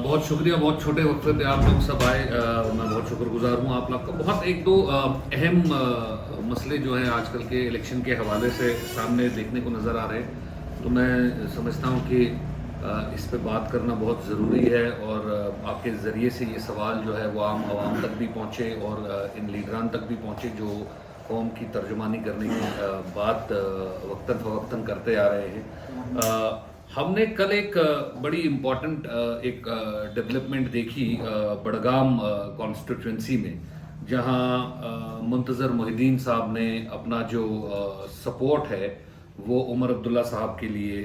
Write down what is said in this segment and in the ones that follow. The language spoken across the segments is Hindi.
बहुत शुक्रिया, बहुत छोटे वक्त पे आप लोग सब आए। मैं बहुत शुक्रगुजार हूँ आप लोग का। बहुत एक दो अहम मसले जो हैं आजकल के इलेक्शन के हवाले से सामने देखने को नज़र आ रहे हैं, तो मैं समझता हूँ कि इस पे बात करना बहुत ज़रूरी है और आपके ज़रिए से ये सवाल जो है वो आम आवाम तक भी पहुँचे और इन लीडरान तक भी पहुँचे जो कौम की तर्जुमानी करने की बात वक्तन फ़वक्तन करते आ रहे हैं। हमने कल एक बड़ी इम्पॉर्टेंट एक डेवलपमेंट देखी बड़गाम कॉन्स्टिट्यूंसी में, जहां मुंतज़र मोहिद्दीन साहब ने अपना जो सपोर्ट है वो उमर अब्दुल्ला साहब के लिए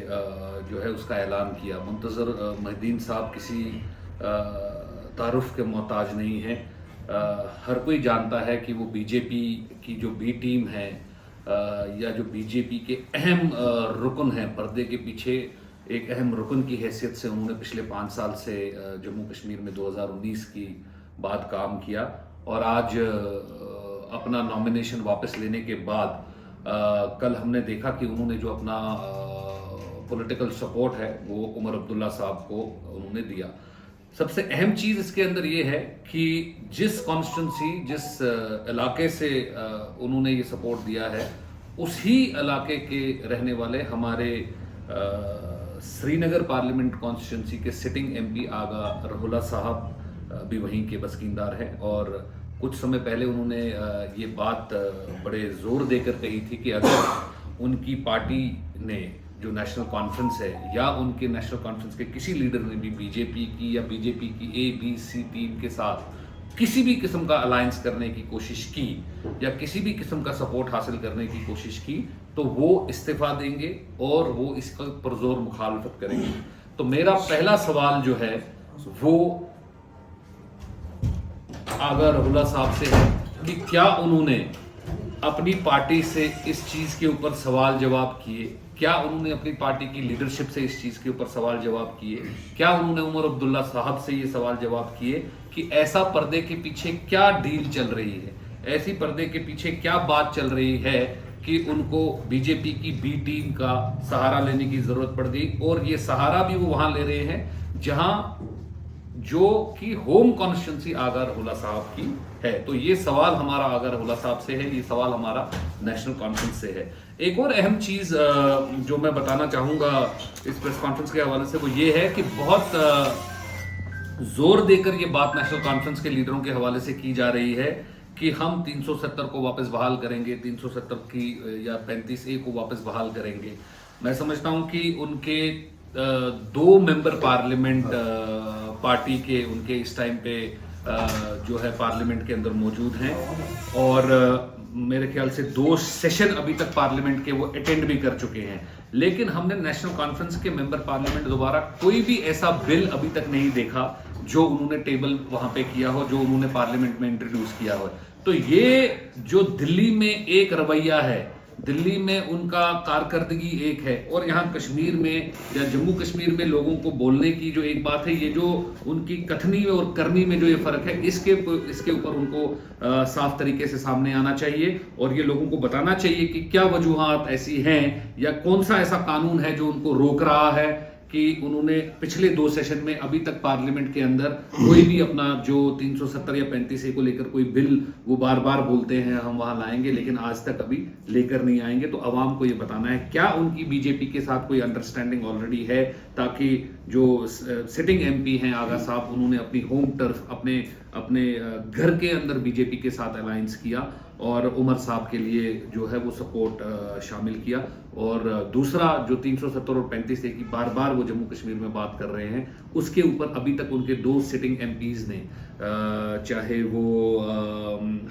जो है उसका ऐलान किया। मुंतज़र मोहिद्दीन साहब किसी तारुफ के मोहताज नहीं हैं। हर कोई जानता है कि वो बीजेपी की जो बी टीम है या जो बीजेपी के अहम रुकन हैं, पर्दे के पीछे एक अहम रुकन की हैसियत से उन्होंने पिछले 5 साल से जम्मू कश्मीर में 2019 की बाद काम किया और आज अपना नॉमिनेशन वापस लेने के बाद कल हमने देखा कि उन्होंने जो अपना पॉलिटिकल सपोर्ट है वो उमर अब्दुल्ला साहब को उन्होंने दिया। सबसे अहम चीज़ इसके अंदर ये है कि जिस कॉन्स्टिट्यूंसी, जिस इलाके से उन्होंने ये सपोर्ट दिया है, उसी इलाके के रहने वाले हमारे श्रीनगर पार्लियामेंट कॉन्स्टिट्यूंसी के सिटिंग एमपी आगा रहुला साहब भी वहीं के बस्किंदार हैं और कुछ समय पहले उन्होंने ये बात बड़े ज़ोर देकर कही थी कि अगर उनकी पार्टी ने जो नेशनल कॉन्फ्रेंस है या उनके नेशनल कॉन्फ्रेंस के किसी लीडर ने भी बीजेपी की या बीजेपी की ABC टीम के साथ किसी भी किस्म का अलायंस करने की कोशिश की या किसी भी किस्म का सपोर्ट हासिल करने की कोशिश की, तो वो इस्तीफा देंगे और वो इसका पुरजोर मुखालफत करेंगे। तो मेरा पहला सवाल जो है वो आगा रहुला साहब से है कि क्या उन्होंने अपनी पार्टी से इस चीज़ के ऊपर सवाल जवाब किए, क्या उन्होंने अपनी पार्टी की लीडरशिप से इस चीज़ के ऊपर सवाल जवाब किए, क्या उन्होंने उमर अब्दुल्ला साहब से ये सवाल जवाब किए कि ऐसा पर्दे के पीछे क्या डील चल रही है, ऐसी पर्दे के पीछे क्या बात चल रही है कि उनको बीजेपी की बी टीम का सहारा लेने की ज़रूरत पड़ गई और ये सहारा भी वो वहाँ ले रहे हैं जहाँ जो कि होम कॉन्स्टिट्यूंसी आगा रहुला साहब की है। तो ये सवाल हमारा आगा रहुला साहब से है, ये सवाल हमारा नेशनल कॉन्फ्रेंस से है। एक और अहम चीज़ जो मैं बताना चाहूँगा इस प्रेस कॉन्फ्रेंस के हवाले से वो ये है कि बहुत जोर देकर ये बात नेशनल कॉन्फ्रेंस के लीडरों के हवाले से की जा रही है कि हम 370 को वापस बहाल करेंगे, 370 की या 35A को वापस बहाल करेंगे। मैं समझता हूँ कि उनके 2 मेंबर पार्लियामेंट पार्टी के उनके इस टाइम पे जो है पार्लियामेंट के अंदर मौजूद हैं और मेरे ख्याल से 2 सेशन अभी तक पार्लियामेंट के वो अटेंड भी कर चुके हैं। लेकिन हमने नेशनल कॉन्फ्रेंस के मेंबर पार्लियामेंट दोबारा कोई भी ऐसा बिल अभी तक नहीं देखा जो उन्होंने टेबल वहां पे किया हो, जो उन्होंने पार्लियामेंट में इंट्रोड्यूस किया हो। तो ये जो दिल्ली में एक रवैया है, दिल्ली में उनका कारकर्दगी एक है और यहाँ कश्मीर में या जम्मू कश्मीर में लोगों को बोलने की जो एक बात है, ये जो उनकी कथनी और करनी में जो ये फर्क है, इसके ऊपर उनको साफ तरीके से सामने आना चाहिए और ये लोगों को बताना चाहिए कि क्या वजूहात ऐसी हैं या कौन सा ऐसा कानून है जो उनको रोक रहा है कि उन्होंने पिछले 2 सेशन में अभी तक पार्लियामेंट के अंदर कोई भी अपना जो 370 या 35A को लेकर कोई बिल वो बार बार बोलते हैं हम वहां लाएंगे, लेकिन आज तक अभी लेकर नहीं आएंगे। तो अवाम को ये बताना है क्या उनकी बीजेपी के साथ कोई अंडरस्टैंडिंग ऑलरेडी है, ताकि जो सिटिंग MP हैं आगा साहब, उन्होंने अपनी होम टर्फ अपने घर के अंदर बीजेपी के साथ अलायंस किया और उमर साहब के लिए जो है वो सपोर्ट शामिल किया। और दूसरा जो 370 और 35A की बार बार वो जम्मू कश्मीर में बात कर रहे हैं, उसके ऊपर अभी तक उनके 2 सिटिंग MPs ने, चाहे वो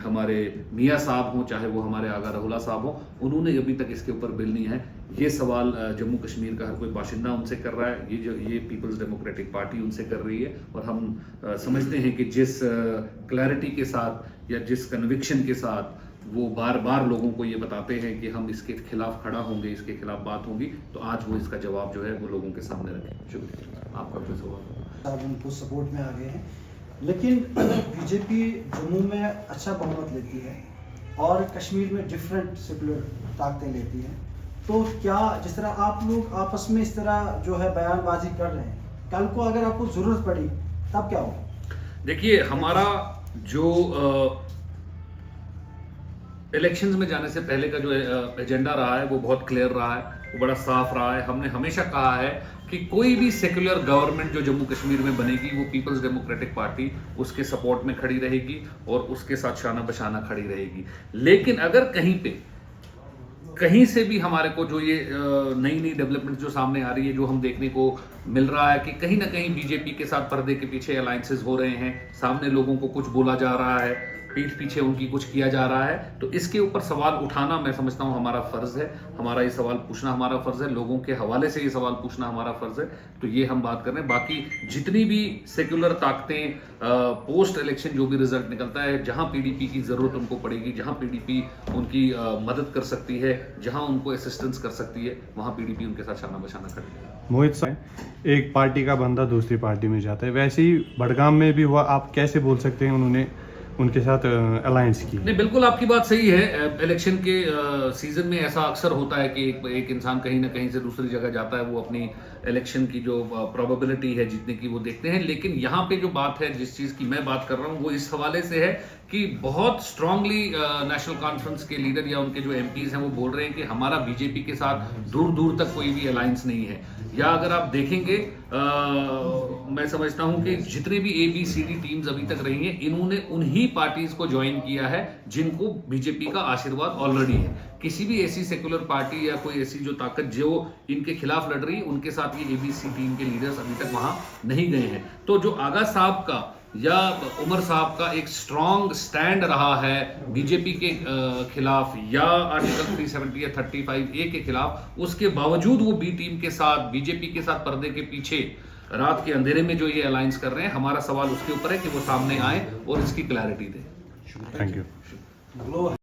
हमारे मियाँ साहब हों, चाहे वो हमारे आगा रहुला साहब हों, उन्होंने अभी तक इसके ऊपर बिल नहीं है। ये सवाल जम्मू कश्मीर का हर कोई बाशिंदा उनसे कर रहा है, ये पीपल्स डेमोक्रेटिक पार्टी उनसे कर रही है और हम समझते हैं कि जिस क्लैरिटी के साथ या जिस कन्विक्शन के साथ वो बार बार लोगों को ये बताते हैं कि हम इसके खिलाफ खड़ा होंगे, इसके खिलाफ बात होगी, तो आज वो इसका जवाब जो है वो लोगों के सामने रखें। शुक्रिया आपका भी सवाल। अब उनको सपोर्ट में आ गए हैं, लेकिन अगर बीजेपी जम्मू में अच्छा बहुमत लेती है और कश्मीर में डिफरेंट सेकुलर ताकतें लेती हैं, तो क्या जिस तरह आप लोग आपस में इस तरह जो है बयानबाजी कर रहे हैं, कल को अगर आपको ज़रूरत पड़ी तब क्या होगा? देखिए, हमारा जो इलेक्शंस में जाने से पहले का जो एजेंडा रहा है वो बहुत क्लियर रहा है, वो बड़ा साफ रहा है। हमने हमेशा कहा है कि कोई भी सेक्युलर गवर्नमेंट जो जम्मू कश्मीर में बनेगी वो पीपल्स डेमोक्रेटिक पार्टी उसके सपोर्ट में खड़ी रहेगी और उसके साथ शाना बशाना खड़ी रहेगी। लेकिन अगर कहीं से भी हमारे को जो ये नई नई डेवलपमेंट जो सामने आ रही है, जो हम देखने को मिल रहा है कि कहीं ना कहीं बीजेपी के साथ पर्दे के पीछे अलायंसेस हो रहे हैं, सामने लोगों को कुछ बोला जा रहा है, पीठ पीछे उनकी कुछ किया जा रहा है, तो इसके ऊपर सवाल उठाना मैं समझता हूं हमारा फर्ज है। हमारा ये सवाल पूछना हमारा फर्ज है, लोगों के हवाले से ये सवाल पूछना हमारा फर्ज है। तो ये हम बात कर रहे हैं। बाकी जितनी भी सेक्युलर ताकतें पोस्ट इलेक्शन जो भी रिजल्ट निकलता है, जहां पीडीपी की जरूरत उनको पड़ेगी, जहां पीडीपी उनकी मदद कर सकती है, जहां उनको असिस्टेंस कर सकती है, वहां पीडीपी उनके साथ शाना बशाना करेगी। मोहित साहब, एक पार्टी का बंदा दूसरी पार्टी में जाता है, वैसे ही बडगाम में भी हुआ। आप कैसे बोल सकते हैं उन्होंने उनके साथ अलायंस की? नहीं, बिल्कुल आपकी बात सही है। इलेक्शन के सीजन में ऐसा अक्सर होता है कि एक इंसान कहीं ना कहीं से दूसरी जगह जाता है, वो अपनी इलेक्शन की जो प्रोबेबिलिटी है जीतने की वो देखते हैं। लेकिन यहाँ पे जो बात है, जिस चीज की मैं बात कर रहा हूँ, वो इस हवाले से है कि बहुत स्ट्रांगली नेशनल कॉन्फ्रेंस के लीडर या उनके जो एमपीज हैं वो बोल रहे हैं कि हमारा बीजेपी के साथ दूर दूर तक कोई भी अलायंस नहीं है। या अगर आप देखेंगे, मैं समझता हूं कि जितने भी ABCD टीम्स अभी तक रही हैं, इन्होंने उन्हीं पार्टीज को ज्वाइन किया है जिनको बीजेपी का आशीर्वाद ऑलरेडी है। किसी भी ऐसी सेक्युलर पार्टी या कोई ऐसी जो ताकत जो इनके खिलाफ लड़ रही है, उनके साथ ये ABC टीम के लीडर्स अभी तक वहां नहीं गए हैं। तो जो आगा साहब का या उमर साहब का एक स्ट्रांग स्टैंड रहा है बीजेपी के खिलाफ या आर्टिकल 370 या 35A के खिलाफ, उसके बावजूद वो बी टीम के साथ, बीजेपी के साथ पर्दे के पीछे रात के अंधेरे में जो ये अलायंस कर रहे हैं, हमारा सवाल उसके ऊपर है कि वो सामने आए और इसकी क्लैरिटी दें। Thank you.